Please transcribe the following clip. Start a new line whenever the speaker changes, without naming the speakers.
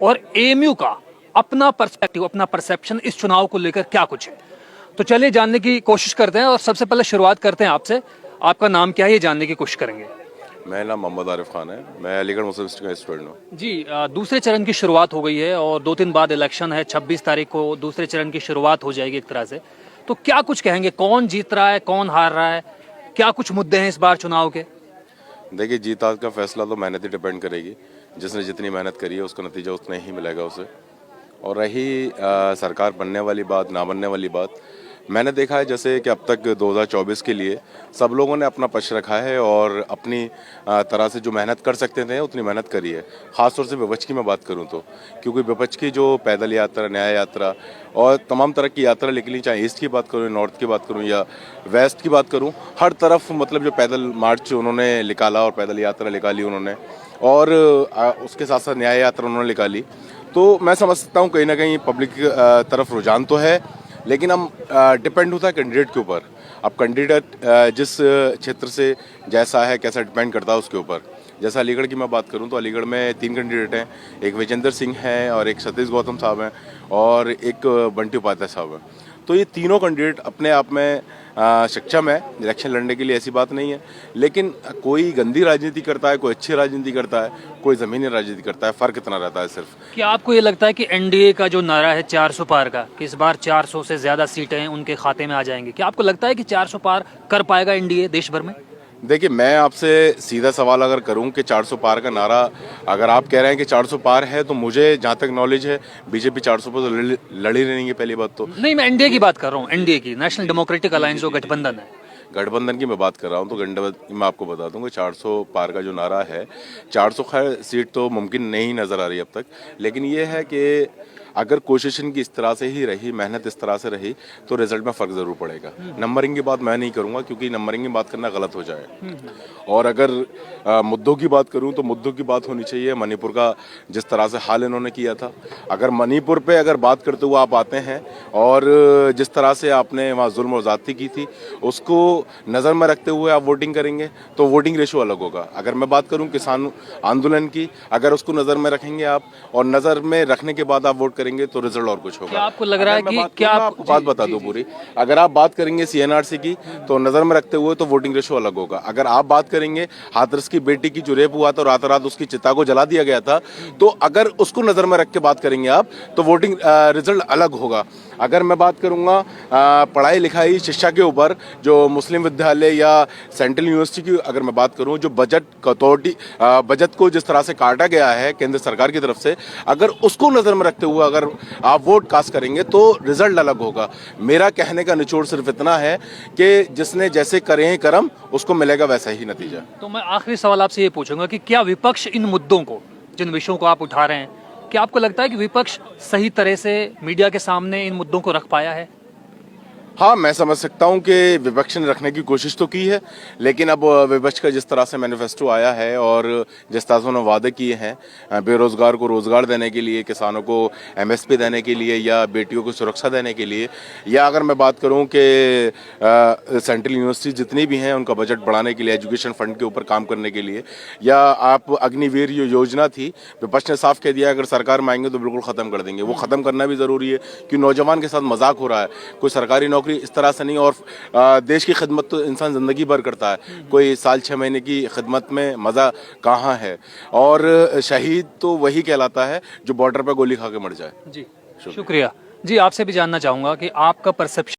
और एएमयू का अपना पर्सपेक्टिव, अपना परसेप्शन इस चुनाव को लेकर क्या कुछ है। तो चलिए जानने की कोशिश करते हैं और सबसे पहले शुरुआत करते हैं आपसे। आपका नाम क्या है ये जानने की कोशिश करेंगे।
मेरा नाम मोहम्मद आरिफ खान है। मैं अलीगढ़ मुस्लिम यूनिवर्सिटी का स्टूडेंट हूँ।
जी, दूसरे चरण की शुरुआत हो गई है और 2 दिन बाद इलेक्शन है। 26 तारीख को दूसरे चरण की शुरुआत हो जाएगी एक तरह से। तो क्या कुछ कहेंगे, कौन जीत रहा है, कौन हार रहा है, क्या कुछ मुद्दे हैं इस बार चुनाव के।
देखिए, जीत हार का फैसला तो मेहनत ही डिपेंड करेगी। जिसने जितनी मेहनत करी है उसका नतीजा उतना ही मिलेगा उसे। और रही सरकार बनने वाली बात, ना बनने वाली बात, मैंने देखा है जैसे कि अब तक 2024 के लिए सब लोगों ने अपना पक्ष रखा है और अपनी तरह से जो मेहनत कर सकते थे उतनी मेहनत करी है। ख़ासतौर से विपक्ष की मैं बात करूं तो, क्योंकि विपक्ष की जो पैदल यात्रा, न्याय यात्रा और तमाम तरह की यात्रा निकली, चाहे ईस्ट की बात करूं, नॉर्थ की बात करूं या वेस्ट की बात करूं, हर तरफ मतलब जो पैदल मार्च उन्होंने निकाला और पैदल यात्रा निकाली उन्होंने, और उसके साथ साथ न्याय यात्रा उन्होंने निकाली। तो मैं समझ सकता हूँ कहीं ना कहीं पब्लिक तरफ रुझान तो है, लेकिन हम डिपेंड होता है कैंडिडेट के ऊपर। अब कैंडिडेट जिस क्षेत्र से जैसा है, कैसा डिपेंड करता है उसके ऊपर। जैसा अलीगढ़ की मैं बात करूं तो अलीगढ़ में 3 कैंडिडेट हैं। एक विजेंद्र सिंह हैं और एक सतीश गौतम साहब हैं और एक बंटी उपाध्याय साहब हैं। तो ये तीनों कैंडिडेट अपने आप में सक्षम है इलेक्शन लड़ने के लिए, ऐसी बात नहीं है। लेकिन कोई गंदी राजनीति करता है, कोई अच्छी राजनीति करता है, कोई ज़मीनी राजनीति करता है, फ़र्क इतना रहता है सिर्फ।
क्या आपको ये लगता है कि एनडीए का जो नारा है 400 पार का, कि इस बार 400 से ज्यादा सीटें उनके खाते में आ जाएंगी, क्या आपको लगता है कि 400 पार कर पाएगा एनडीए देश भर में।
देखिए, मैं आपसे सीधा सवाल अगर करूं कि 400 पार का नारा अगर आप कह रहे हैं कि 400 पार है, तो मुझे जहां तक नॉलेज है बीजेपी 400 पर तो लड़ी नहीं है। पहली बात तो
नहीं, मैं एनडीए की बात कर रहा हूँ, एनडीए की, नेशनल डेमोक्रेटिक अलायंस जो गठबंधन है।
गठबंधन की मैं बात कर रहा हूं तो गठबंधन मैं आपको बता दूं कि 400 पार का जो नारा है, 400 खैर सीट तो मुमकिन नहीं नज़र आ रही अब तक, लेकिन ये है कि अगर कोशिश इनकी इस तरह से ही रही, मेहनत इस तरह से रही, तो रिजल्ट में फ़र्क ज़रूर पड़ेगा। नंबरिंग की बात मैं नहीं करूंगा क्योंकि नंबरिंग की बात करना गलत हो जाए। और अगर मुद्दों की बात करूं तो मुद्दों की बात होनी चाहिए मणिपुर का, जिस तरह से हाल इन्होंने किया था। अगर मणिपुर पे अगर बात करते हुए आप आते हैं और जिस तरह से आपने वहाँ जुल्म और ज़्यादती की थी, उसको नज़र में रखते हुए आप वोटिंग करेंगे तो वोटिंग रेशो अलग होगा। अगर मैं बात करूं किसान आंदोलन की, अगर उसको नज़र में रखेंगे आप और नज़र में रखने के बाद आप वोट करेंगे तो रिजल्ट और कुछ होगा।
क्या आपको लग रहा है कि क्या
आपको बात बता दूं पूरी, अगर आप बात करेंगे सीएनआरसी की तो नज़र में रखते हुए तो वोटिंग रेशो अलग होगा। अगर आप बात करेंगे हाथरस की बेटी की जो रेप हुआ था, रात रात उसकी चिता को जला दिया गया था, तो अगर उसको नज़र में रख के बात करेंगे आप तो वोटिंग रिजल्ट अलग होगा। अगर मैं बात करूंगा पढ़ाई लिखाई शिक्षा के ऊपर, जो मुस्लिम विद्यालय या सेंट्रल यूनिवर्सिटी की अगर मैं बात करूं, जो बजट कटौती, बजट को जिस तरह से काटा गया है केंद्र सरकार की तरफ से, अगर उसको नज़र में रखते हुए अगर आप वोट कास्ट करेंगे तो रिजल्ट अलग होगा। मेरा कहने का निचोड़ सिर्फ इतना है कि जिसने जैसे करे हैं कर्म, उसको मिलेगा वैसा ही नतीजा।
तो मैं आखिरी सवाल आपसे ये पूछूंगा कि क्या विपक्ष इन मुद्दों को, जिन विषयों को आप उठा रहे हैं, क्या आपको लगता है कि विपक्ष सही तरह से मीडिया के सामने इन मुद्दों को रख पाया है।
हाँ, मैं समझ सकता हूँ कि विपक्ष ने रखने की कोशिश तो की है, लेकिन अब विपक्ष का जिस तरह से मैनिफेस्टो आया है और जिस तरह से उन्होंने वादे किए हैं बेरोजगार को रोजगार देने के लिए, किसानों को एमएसपी देने के लिए या बेटियों को सुरक्षा देने के लिए, या अगर मैं बात करूँ कि सेंट्रल यूनिवर्सिटी जितनी भी हैं उनका बजट बढ़ाने के लिए, एजुकेशन फंड के ऊपर काम करने के लिए, या आप अग्निवीर योजना थी, विपक्ष ने साफ कह दिया अगर सरकार में आएंगे तो बिल्कुल ख़त्म कर देंगे। वो ख़त्म करना भी ज़रूरी है कि नौजवान के साथ मजाक हो रहा है। कोई सरकारी नौकरी इस तरह से नहीं, और देश की खिदमत तो इंसान ज़िंदगी भर करता है, कोई साल 6 महीने की खिदमत में मज़ा कहाँ है। और शहीद तो वही कहलाता है जो बॉर्डर पर गोली खा के मर जाए।
जी, शुक्रिया। जी, आपसे भी जानना चाहूँगा कि आपका परसेप्शन